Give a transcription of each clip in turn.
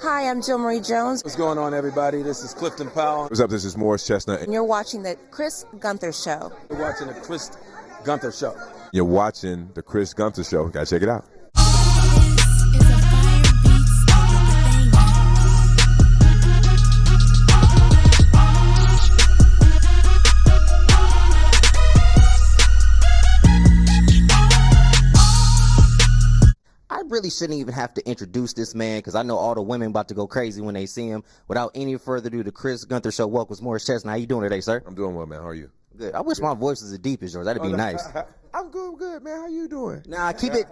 Hi, I'm Jill Marie Jones. What's going on, everybody? This is Clifton Powell. What's up? This is Morris Chestnut. And you're watching the Chris Gunther Show. You're watching the Chris Gunther Show. You're watching the Chris Gunther Show. Gotta check it out. I really shouldn't even have to introduce this man because I know all the women about to go crazy when they see him. Without any further ado, the Chris Gunther Show. Welcome, Morris Chestnut. How you doing today, sir? I'm doing well, man. How are you? Good. I wish my voice was as deep as yours. That'd be nice. I'm good, man. How you doing? Nah, keep it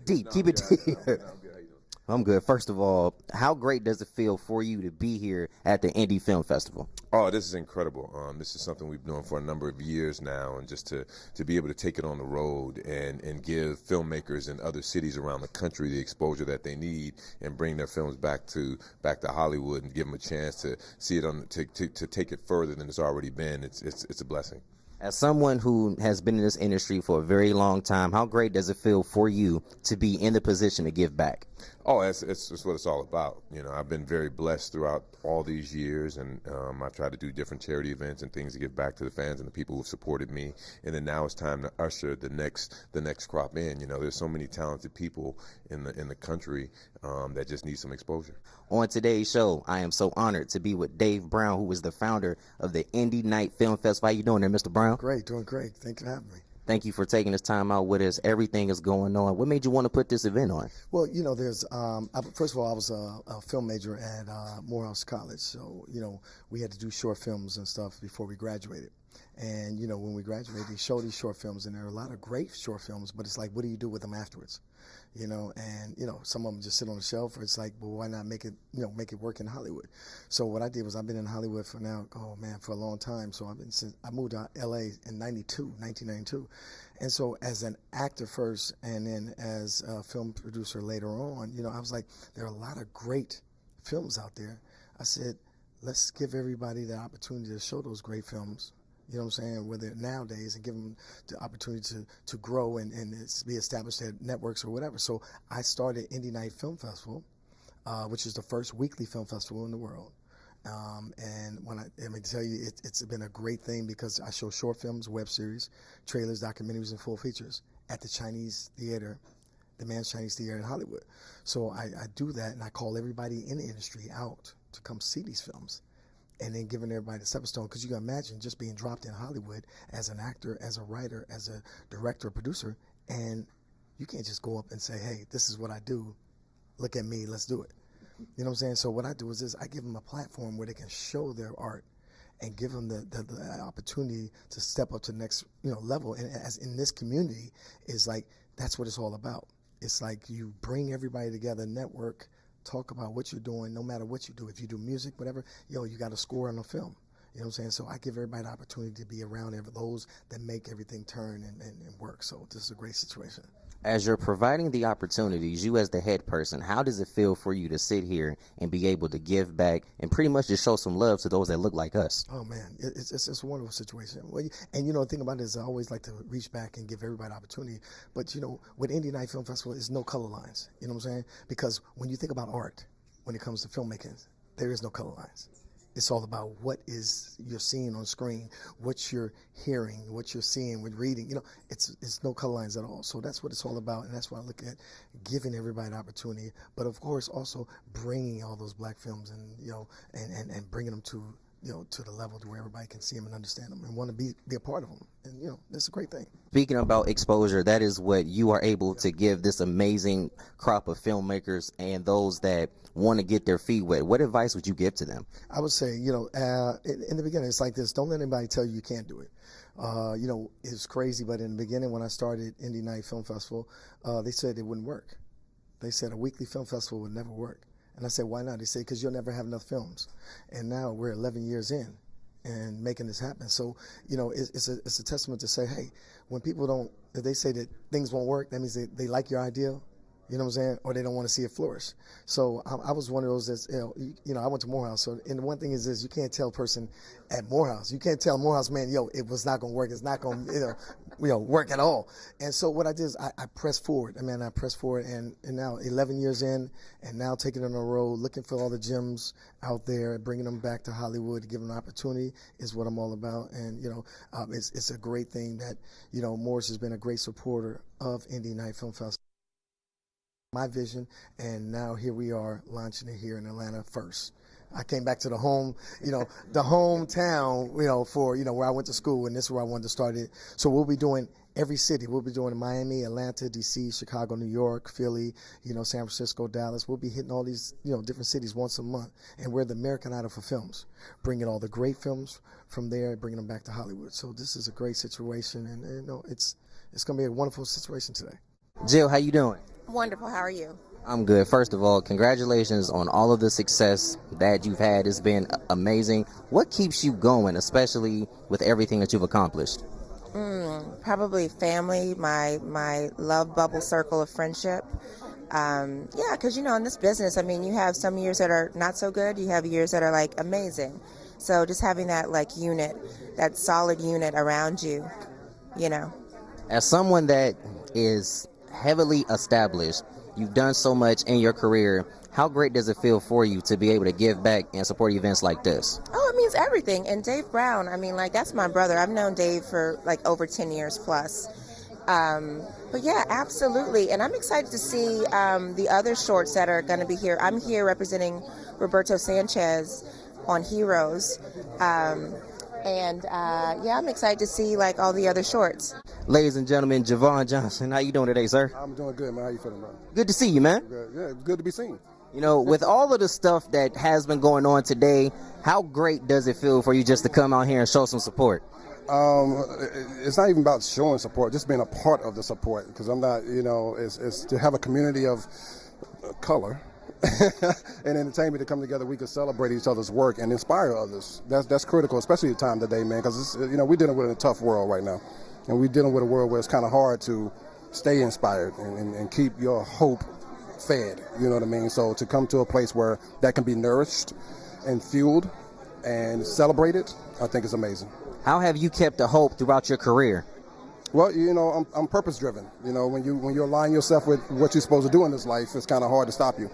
deep. No, keep it good. deep. I'm good. How you doing? I'm good. First of all, how great does it feel for you to be here at the Indie Film Festival? Oh, this is incredible. This is something we've been doing for a number of years now, and just to be able to take it on the road and give filmmakers in other cities around the country the exposure that they need, and bring their films back to Hollywood and give them a chance to see it to take it further than it's already been. It's a blessing. As someone who has been in this industry for a very long time, how great does it feel for you to be in the position to give back? Oh, it's what it's all about. You know, I've been very blessed throughout all these years, and I've tried to do different charity events and things to give back to the fans and the people who've supported me. And then now it's time to usher the next crop in. You know, there's so many talented people in the country that just need some exposure. On today's show, I am so honored to be with Dave Brown, who is the founder of the Indie Night Film Festival. How you doing there, Mr. Brown? Great, doing great. Thanks for having me. Thank you for taking this time out with us. Everything is going on. What made you want to put this event on? Well, you know, there's first of all, I was a film major at Morehouse College, so you know we had to do short films and stuff before we graduated. And you know, when we graduated, they show these short films, and there are a lot of great short films, but it's like, what do you do with them afterwards? You know, and you know, some of them just sit on the shelf, or it's like, well, why not make it work in Hollywood? So what I did was, I've been in Hollywood for a long time. So I moved to LA in 1992. And so as an actor first, and then as a film producer later on, you know, I was like, there are a lot of great films out there. I said, let's give everybody the opportunity to show those great films. You know what I'm saying? Whether nowadays, and give them the opportunity to grow and be established at networks or whatever. So I started Indie Night Film Festival, which is the first weekly film festival in the world. And when I tell you, it's been a great thing because I show short films, web series, trailers, documentaries, and full features at the Chinese Theater, the Man's Chinese Theater in Hollywood. So I do that, and I call everybody in the industry out to come see these films. And then giving everybody the stepping stone, because you can imagine just being dropped in Hollywood as an actor, as a writer, as a director, producer, and you can't just go up and say, hey, this is what I do, look at me, let's do it. You know what I'm saying? So what I do is I give them a platform where they can show their art and give them the opportunity to step up to the next level. And as in this community, is like, that's what it's all about. It's like you bring everybody together, network, talk about what you're doing, no matter what you do. If you do music, whatever, you got to score on a film. You know what I'm saying? So I give everybody the opportunity to be around those that make everything turn and work. So this is a great situation. As you're providing the opportunities, you as the head person, how does it feel for you to sit here and be able to give back and pretty much just show some love to those that look like us? Oh, man, it's a wonderful situation. Well, and the thing about it is I always like to reach back and give everybody opportunity. But, with Indie Night Film Festival, there's no color lines. You know what I'm saying? Because when you think about art, when it comes to filmmaking, there is no color lines. It's all about what you're seeing on screen, what you're hearing, what you're seeing, with reading. It's no color lines at all. So that's what it's all about, and that's why I look at giving everybody an opportunity. But of course, also bringing all those black films and bringing them to the level to where everybody can see them and understand them and want to be a part of them. And that's a great thing. Speaking about exposure, that is what you are able to give this amazing crop of filmmakers and those that want to get their feet wet. What advice would you give to them? I would say, in the beginning, it's like this. Don't let anybody tell you can't do it. It's crazy, but in the beginning, when I started Indie Night Film Festival, they said it wouldn't work. They said a weekly film festival would never work. And I said, why not? They said, because you'll never have enough films. And now we're 11 years in and making this happen. So, it's a testament to say, hey, when people if they say that things won't work, that means they like your idea You know what I'm saying? Or they don't want to see it flourish. So I was one of those that's, I went to Morehouse. So, and the one thing is this, you can't tell a person at Morehouse. You can't tell Morehouse, man, it was not going to work. It's not going to, work at all. And so what I did is I pressed forward. I pressed forward, and now 11 years in, and now taking it on the road, looking for all the gems out there, bringing them back to Hollywood, giving them an opportunity is what I'm all about. And, it's a great thing that, Morris has been a great supporter of Indie Night Film Festival. My vision, and now here we are launching it here in Atlanta first. I came back to the home, the hometown, for, where I went to school, and this is where I wanted to start it. So we'll be doing every city. We'll be doing Miami, Atlanta, D.C., Chicago, New York, Philly, San Francisco, Dallas. We'll be hitting all these, different cities once a month, and we're the American Idol for films, bringing all the great films from there, bringing them back to Hollywood. So this is a great situation, and, it's going to be a wonderful situation today. Jill, how you doing? Wonderful. How are you? I'm good. First of all, congratulations on all of the success that you've had. It's been amazing. What keeps you going, especially with everything that you've accomplished? Probably family, my love bubble circle of friendship. Because, in this business, you have some years that are not so good. You have years that are, amazing. So just having that, unit, that solid unit around you, As someone that is heavily established, you've done so much in your career. How great does it feel for you to be able to give back and support events like this? Oh, it means everything. And Dave Brown, that's my brother. I've known Dave for over 10 years plus. But yeah, absolutely. And I'm excited to see the other shorts that are going to be here. I'm here representing Roberto Sanchez on Heroes. I'm excited to see all the other shorts. Ladies and gentlemen, Javon Johnson, how you doing today, sir? I'm doing good, man. How you feeling, bro? Good to see you, man. Good. Yeah, good to be seen. With all of the stuff that has been going on today, how great does it feel for you just to come out here and show some support? It's not even about showing support, just being a part of the support, because I'm not, it's to have a community of color and entertainment to come together. We can celebrate each other's work and inspire others. That's critical, especially the time today, man, because we're dealing with a tough world right now, and we're dealing with a world where it's kind of hard to stay inspired and keep your hope fed. You know what I mean? So to come to a place where that can be nourished and fueled and celebrated, I think is amazing. How have you kept the hope throughout your career? Well, I'm purpose driven. When you align yourself with what you're supposed to do in this life, it's kind of hard to stop you.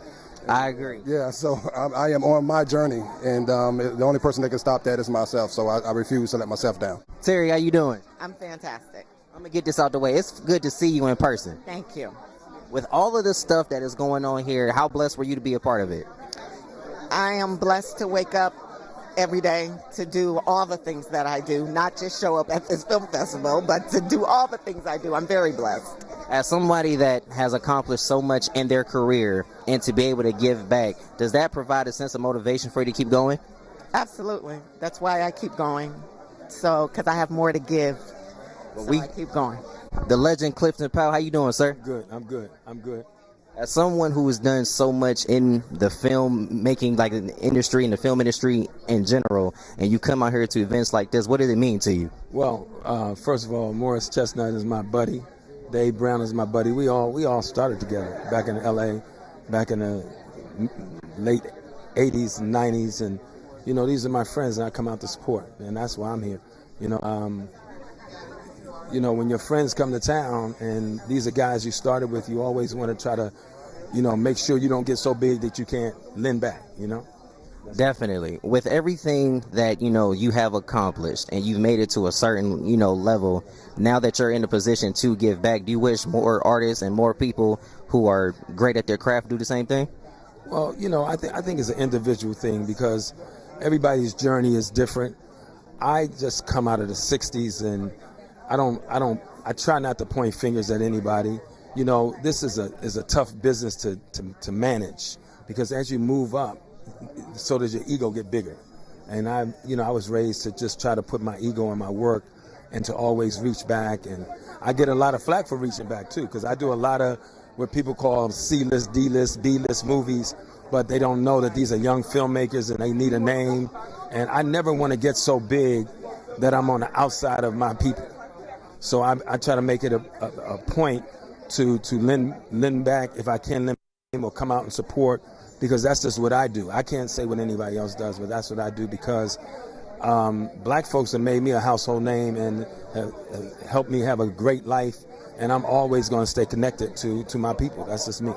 I agree. Yeah, so I am on my journey, and the only person that can stop that is myself, so I refuse to let myself down. Terri, how you doing? I'm fantastic. I'm going to get this out the way. It's good to see you in person. Thank you. With all of this stuff that is going on here, how blessed were you to be a part of it? I am blessed to wake up every day to do all the things that I do, not just show up at this film festival, but to do all the things I do. I'm very blessed. As somebody that has accomplished so much in their career and to be able to give back, does that provide a sense of motivation for you to keep going? Absolutely. That's why I keep going. So, because I have more to give. I keep going. The legend Clifton Powell, how you doing, sir? Good. I'm good. As someone who has done so much in the film making, in the industry and the film industry in general, and you come out here to events like this, what does it mean to you? Well, first of all, Morris Chestnut is my buddy. Dave Brown is my buddy. We all started together back in L.A., back in the late 80s and 90s. And, these are my friends and I come out to support. And that's why I'm here. When your friends come to town and these are guys you started with, you always want to try to, make sure you don't get so big that you can't lend back, Definitely. With everything that, you have accomplished and you've made it to a certain, level, now that you're in a position to give back, do you wish more artists and more people who are great at their craft do the same thing? Well, I think it's an individual thing because everybody's journey is different. I just come out of the 60s and I try not to point fingers at anybody. This is a tough business to manage because as you move up, so does your ego get bigger. And I was raised to just try to put my ego in my work and to always reach back. And I get a lot of flack for reaching back too, because I do a lot of what people call C-list, D-list, B-list movies, but they don't know that these are young filmmakers and they need a name. And I never want to get so big that I'm on the outside of my people. So I try to make it a point to lend back if I can lend or come out and support, because that's just what I do. I can't say what anybody else does, but that's what I do because black folks have made me a household name and have helped me have a great life, and I'm always going to stay connected to my people. That's just me.